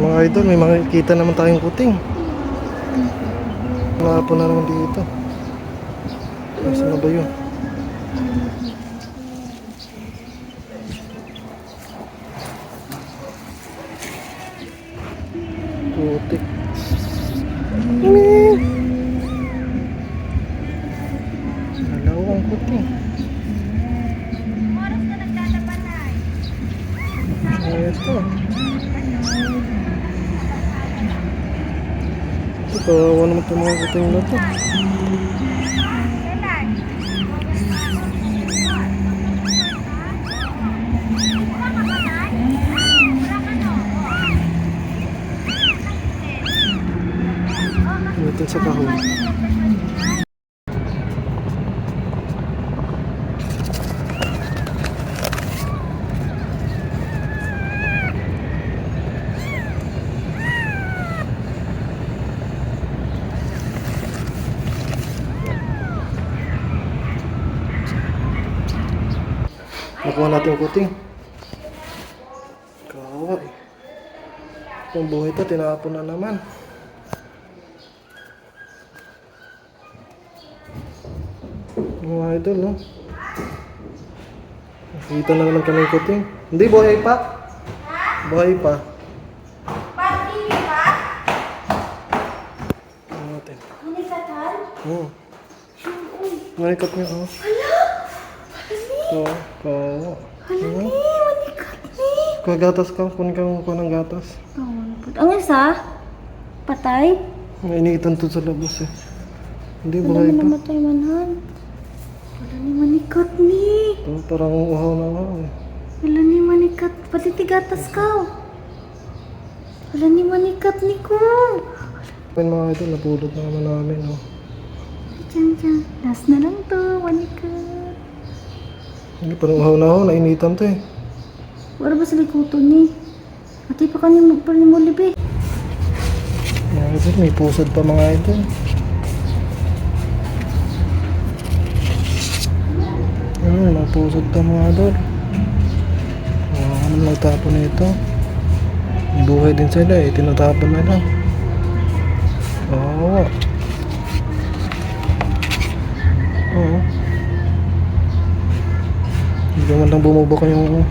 Mga idol, may makikita naman tayong kuting. Nakapon na naman dito. Nasaan na ba yun? Putik. Dalawang kuting. Ito. Kawawa naman itong mga kuting na ito. Natin sa kahon. Nakuha natin yung kuting. Kawawa eh. Itong buhay ito, tinapon na naman. Mga idol, no? Nakita na naman kami yung kuting. Hindi, buhay pa. Buhay pa. Ano natin? Manikatan? Oo. Manikat niya, oh. Ito, kawawa. Manikat ni. Kagatas ka, kunin ka ng gatas. Ang isa? Patay? May iniitan to sa labas eh. Hindi, Wala buhay mo pa. namatay manhan. Wala ni manikat ni. Ito, parang uhaw na uhaw eh. Wala ni manikat. Pati tigatas ka. Wala ni manikat ni ko. May mga ito, napulot na naman namin, oh. Diyan. Last na lang to, manikat. Hindi, parang uhaw na uhaw, nainitan to eh. Wala ba sa likuto ni? Ati pa kanina mo libi. Mga ito, may pusod pa mga ito. Mga pusod pa mga idol. Ano nagtapon na ito? Buhay din sila eh, tinatapon na lang. Oo. Oo. Hindi man lang bumubok yung ano?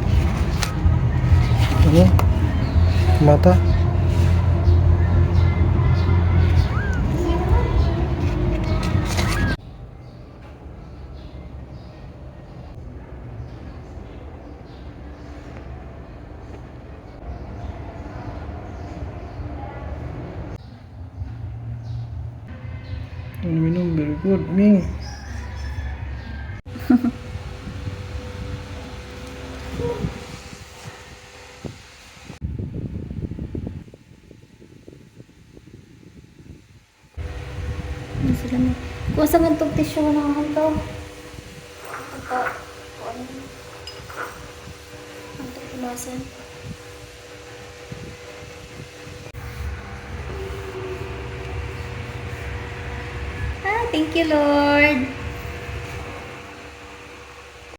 Mata. Minum, very good, Ming. Ano sila na? Kuha sa ngantong tissue na ako to. Ngantong pumasan. Thank you, Lord.